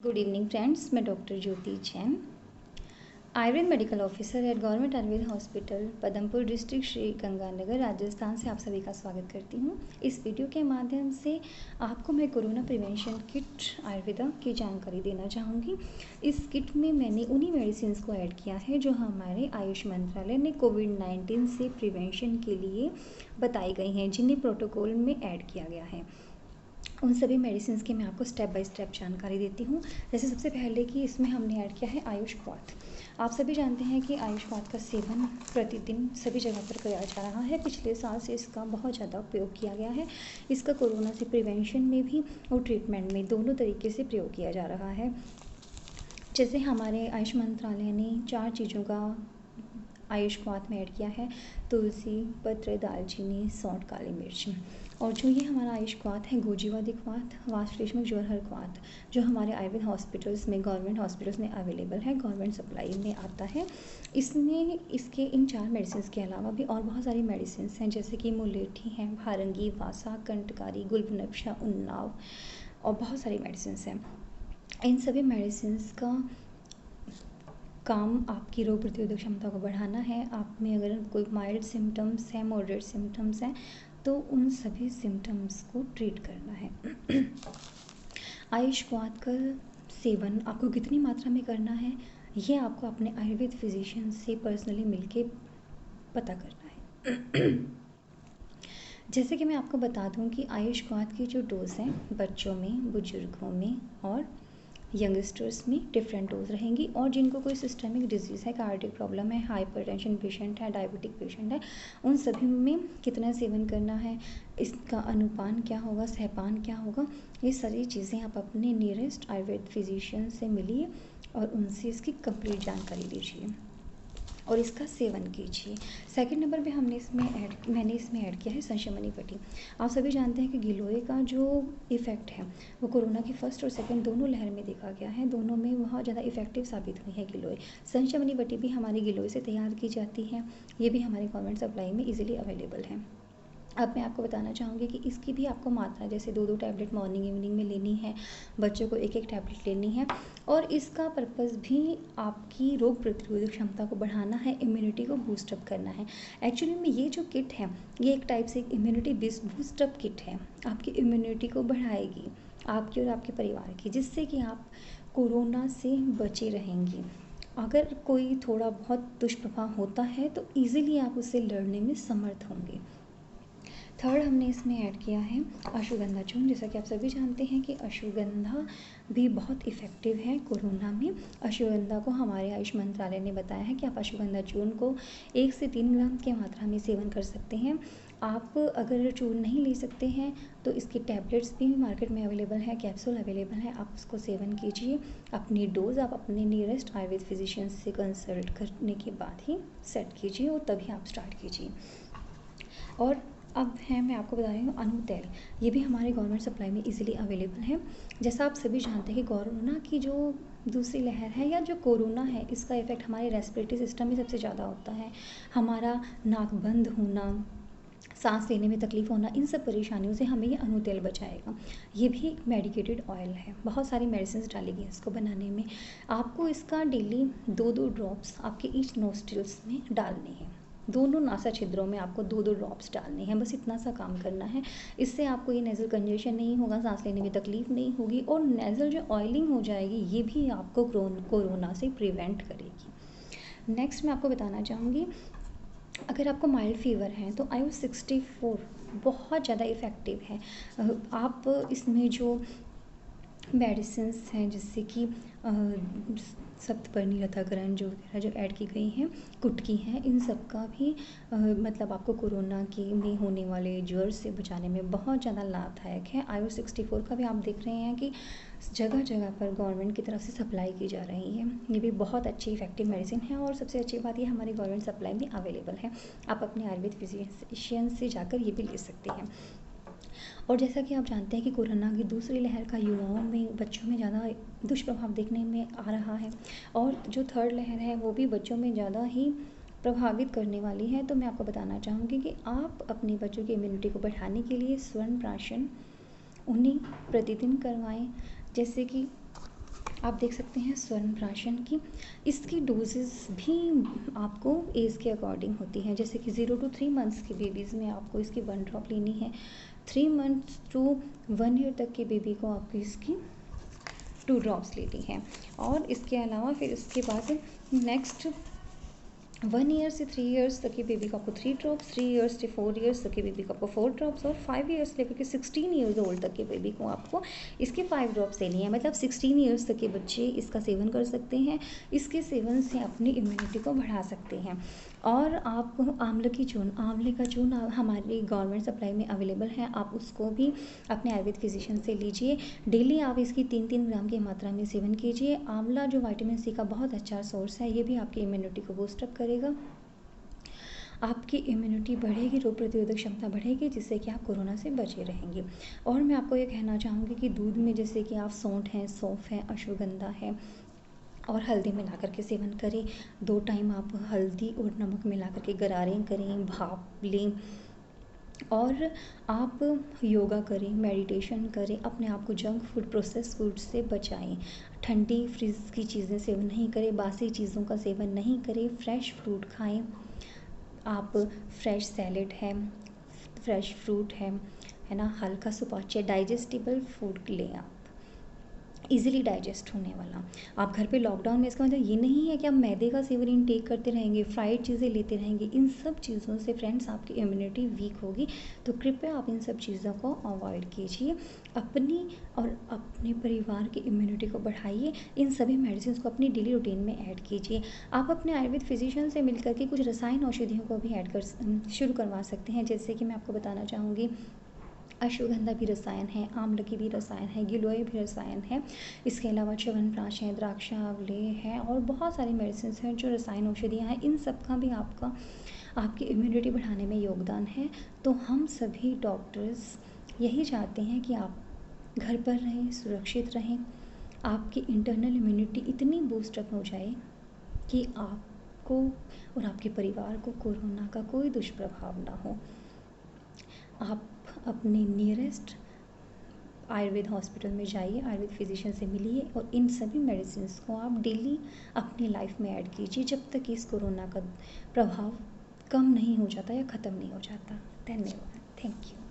Good evening friends, मैं doctor ज्योति Jain, Ayurveda medical officer eight government Ayurveda hospital Padampur district Shri Ganganagar Rajasthan से आप सभी का स्वागत करती हूँ। इस वीडियो के माध्यम से आपको मैं कोरोना प्रिवेंशन किट आयुर्वेदा की जानकारी देना चाहूँगी। इस किट में मैंने उन्हीं मेडिसिन को ऐड किया है जो हमारे आयुष मंत्रालय ने कोविड-19 से प्रिवेंशन के लिए बताई गई हैं, जिन्हें प्रोटोकॉल में ऐड किया गया है। उन सभी मेडिसिन की मैं आपको स्टेप बाय स्टेप जानकारी देती हूँ। जैसे सबसे पहले कि इसमें हमने ऐड किया है आयुष क्वाथ। आप सभी जानते हैं कि आयुष क्वाथ का सेवन प्रतिदिन सभी जगह पर किया जा रहा है। पिछले साल से इसका बहुत ज़्यादा उपयोग किया गया है। इसका कोरोना से प्रिवेंशन में भी और ट्रीटमेंट में दोनों तरीके से प्रयोग किया जा रहा है। जैसे हमारे आयुष मंत्रालय ने 4 चीज़ों का आयुष क्वाथ में ऐड किया है: तुलसी पत्र, दालचीनी, सौंठ, काली मिर्च। और जो ये हमारा आयुष क्वाथ है, गोजीवादी क्वाथ, वासरेशमिक ज्वारहर क्वाथ, जो हमारे आयुर्वेद हॉस्पिटल्स में, गवर्नमेंट हॉस्पिटल्स में अवेलेबल है, गवर्नमेंट सप्लाई में आता है। इसमें इसके इन 4 मेडिसिन के अलावा भी और बहुत सारी मेडिसिन हैं, जैसे कि मुलेठी हैं, भारंगी, वासा, कंटकारी, गुलबनफशा, उन्नाव और बहुत सारी मेडिसिन हैं। इन सभी मेडिसिन का काम आपकी रोग प्रतिरोधक क्षमता को बढ़ाना है। आप में अगर कोई माइल्ड सिम्टम्स हैं, मॉडरेट सिम्टम्स हैं, तो उन सभी सिम्टम्स को ट्रीट करना है। आयुष क्वाथ का सेवन आपको कितनी मात्रा में करना है, ये आपको अपने आयुर्वेद फिजिशियन से पर्सनली मिलके पता करना है। जैसे कि मैं आपको बता दूं कि आयुष क्वाथ की जो डोज हैं, बच्चों में, बुजुर्गों में और यंगस्टर्स में डिफरेंट डोज रहेंगी। और जिनको कोई सिस्टमिक डिजीज़ है, कार्डियक प्रॉब्लम है, हाइपरटेंशन पेशेंट है, डायबिटिक पेशेंट है, उन सभी में कितना सेवन करना है, इसका अनुपान क्या होगा, सहपान क्या होगा, ये सारी चीज़ें आप अपने नियरेस्ट आयुर्वेद फिजिशियन से मिलिए और उनसे इसकी कंप्लीट जानकारी लीजिए और इसका सेवन कीजिए। सेकंड नंबर पे मैंने इसमें ऐड किया है संशमनी पट्टी। आप सभी जानते हैं कि गिलोय का जो इफ़ेक्ट है वो कोरोना की फर्स्ट और सेकंड दोनों लहर में देखा गया है। दोनों में बहुत ज़्यादा इफेक्टिव साबित हुई है गिलोय। संशमनी पट्टी भी हमारी गिलोय से तैयार की जाती है। ये भी हमारे गवर्नमेंट सप्लाई में ईजिली अवेलेबल है। अब मैं आपको बताना चाहूँगी कि इसकी भी आपको मात्रा, जैसे 2-2 टैबलेट मॉर्निंग इवनिंग में लेनी है, बच्चों को 1-1 टैबलेट लेनी है। और इसका पर्पस भी आपकी रोग प्रतिरोधक क्षमता को बढ़ाना है, इम्यूनिटी को बूस्टअप करना है। एक्चुअली में ये जो किट है, ये एक टाइप से इम्यूनिटी बूस्टअप किट है। आपकी इम्यूनिटी को बढ़ाएगी, आपकी और आपके परिवार की, जिससे कि आप कोरोना से बचे रहेंगी। अगर कोई थोड़ा बहुत दुष्प्रभाव होता है तो ईजिली आप उससे लड़ने में समर्थ होंगे। थर्ड हमने इसमें ऐड किया है अश्वगंधा चूर्ण। जैसा कि आप सभी जानते हैं कि अश्वगंधा भी बहुत इफ़ेक्टिव है कोरोना में। अश्वगंधा को हमारे आयुष मंत्रालय ने बताया है कि आप अश्वगंधा चूर्ण को 1 से 3 ग्राम की मात्रा में सेवन कर सकते हैं। आप अगर चूर्ण नहीं ले सकते हैं तो इसकी टैबलेट्स भी मार्केट में अवेलेबल है, कैप्सूल अवेलेबल है, आप उसको सेवन कीजिए। अपनी डोज आप अपने नियरेस्ट आयुर्वेद फिजिशियन से कंसल्ट करने के बाद ही सेट कीजिए और तभी आप स्टार्ट कीजिए। और अब है, मैं आपको बता रही हूँ अनु तेल। ये भी हमारे गवर्नमेंट सप्लाई में इजीली अवेलेबल है। जैसा आप सभी जानते हैं कि कोरोना की जो दूसरी लहर है या जो कोरोना है, इसका इफेक्ट हमारे रेस्पिरेटरी सिस्टम में सबसे ज़्यादा होता है। हमारा नाक बंद होना, सांस लेने में तकलीफ होना, इन सब परेशानियों से हमें ये अनु तेल बचाएगा। ये भी एक मेडिकेटेड ऑयल है, बहुत सारी मेडिसिन डाली गई इसको बनाने में। आपको इसका डेली 2-2 ड्रॉप्स आपके ईच नोस्ट्रिल्स में डालने हैं। दोनों नासा छिद्रों में आपको 2-2 ड्रॉप्स डालने हैं, बस इतना सा काम करना है। इससे आपको ये नेज़ल कंजेशन नहीं होगा, सांस लेने में तकलीफ नहीं होगी और नेज़ल जो ऑयलिंग हो जाएगी, ये भी आपको कोरोना से प्रिवेंट करेगी। नेक्स्ट मैं आपको बताना चाहूँगी, अगर आपको माइल्ड फीवर है तो आयुष 64 बहुत ज़्यादा इफ़ेक्टिव है। आप इसमें जो मेडिसिन्स हैं, जैसे कि सप्तपर्णी लताकरण जो ऐड की गई हैं, कुटकी हैं, इन सब का भी मतलब आपको कोरोना की में होने वाले ज्वर से बचाने में बहुत ज़्यादा लाभदायक है। आयुष 64 का भी आप देख रहे हैं कि जगह जगह पर गवर्नमेंट की तरफ से सप्लाई की जा रही है। ये भी बहुत अच्छी इफेक्टिव मेडिसिन है और सबसे अच्छी बात ये हमारी गवर्नमेंट सप्लाई में अवेलेबल है। आप अपने आयुर्वेद फिजिशियन से जाकर ये भी ले सकते हैं। और जैसा कि आप जानते हैं कि कोरोना की दूसरी लहर का युवाओं में, बच्चों में ज़्यादा दुष्प्रभाव देखने में आ रहा है और जो थर्ड लहर है वो भी बच्चों में ज़्यादा ही प्रभावित करने वाली है। तो मैं आपको बताना चाहूँगी कि आप अपने बच्चों की इम्यूनिटी को बढ़ाने के लिए स्वर्ण प्राशन उन्हें प्रतिदिन करवाएं। जैसे कि आप देख सकते हैं स्वर्ण प्राशन की। इसकी डोजेस भी आपको एज के अकॉर्डिंग होती हैं, जैसे कि 0 to 3 मंथ्स के बेबीज़ में आपको इसकी 1 ड्रॉप लेनी है। 3 मंथ्स टू 1 ईयर तक के बेबी को आपको इसकी 2 ड्रॉप्स लेनी है। और इसके अलावा फिर इसके बाद नेक्स्ट 1 ईयर से 3 इयर्स तक के बेबी को आपको 3 ड्रॉप्स, 3 इयर्स से 4 इयर्स तक के बेबी को आपको 4 ड्रॉप्स, और 5 इयर्स लेकर के 16 इयर्स ओल्ड तक के बेबी को आपको इसके 5 ड्रॉप्स लेनी है। मतलब 16 इयर्स तक के बच्चे इसका सेवन कर सकते हैं। इसके सेवन से अपनी इम्यूनिटी को बढ़ा सकते हैं। और आपको आंवले का चूर्ण हमारी गवर्नमेंट सप्लाई में अवेलेबल है, आप उसको भी अपने आयुर्वेद फिजिशियन से लीजिए। डेली आप इसकी 3-3 ग्राम की मात्रा में सेवन कीजिए। आंवला जो विटामिन सी का बहुत अच्छा सोर्स है, ये भी आपकी इम्यूनिटी को बूस्टअप करेगा। आपकी इम्यूनिटी बढ़ेगी, रोग प्रतिरोधक क्षमता बढ़ेगी, जिससे कि आप कोरोना से बचे रहेंगे। और मैं आपको ये कहना चाहूँगी कि दूध में जैसे कि आप सौंठ है, सौंफ है, अश्वगंधा है और हल्दी मिला करके सेवन करें। 2 टाइम आप हल्दी और नमक मिला करके गरारे करें, भाप लें, और आप योगा करें, मेडिटेशन करें, अपने आप को जंक फूड, प्रोसेस फूड से बचाएं। ठंडी फ्रिज की चीज़ें सेवन नहीं करें, बासी चीज़ों का सेवन नहीं करें, फ्रेश फ्रूट खाएं। आप फ्रेश सैलेड है, फ्रेश फ्रूट है ना, हल्का सुपाच्य डाइजेस्टिबल फूड लें आप, इजीली डाइजेस्ट होने वाला। आप घर पे लॉकडाउन में, इसका मतलब ये नहीं है कि आप मैदे का सेवन इनटेक करते रहेंगे, फ्राइड चीज़ें लेते रहेंगे। इन सब चीज़ों से फ्रेंड्स आपकी इम्यूनिटी वीक होगी, तो कृपया आप इन सब चीज़ों को अवॉइड कीजिए। अपनी और अपने परिवार की इम्यूनिटी को बढ़ाइए। इन सभी मेडिसिन को अपनी डेली रूटीन में ऐड कीजिए। आप अपने आयुर्वेद फिजिशियन से मिलकर के कुछ रसायन औषधियों को भी ऐड कर शुरू करवा सकते हैं। जैसे कि मैं आपको बताना चाहूँगी, अश्वगंधा भी रसायन है, आंवले की भी रसायन है, गिलोय भी रसायन है। इसके अलावा च्यवनप्राश है, द्राक्षावले है, और बहुत सारी मेडिसिन हैं जो रसायन औषधियाँ हैं। इन सब का भी आपकी इम्यूनिटी बढ़ाने में योगदान है। तो हम सभी डॉक्टर्स यही चाहते हैं कि आप घर पर रहें, सुरक्षित रहें, आपकी इंटरनल इम्यूनिटी इतनी बूस्टअप हो जाए कि आपको और आपके परिवार को कोरोना का कोई दुष्प्रभाव ना हो। आप अपने नियरेस्ट आयुर्वेद हॉस्पिटल में जाइए, आयुर्वेद फिजिशियन से मिलिए, और इन सभी मेडिसिन को आप डेली अपनी लाइफ में ऐड कीजिए, जब तक इस कोरोना का प्रभाव कम नहीं हो जाता या ख़त्म नहीं हो जाता। धन्यवाद। Thank you.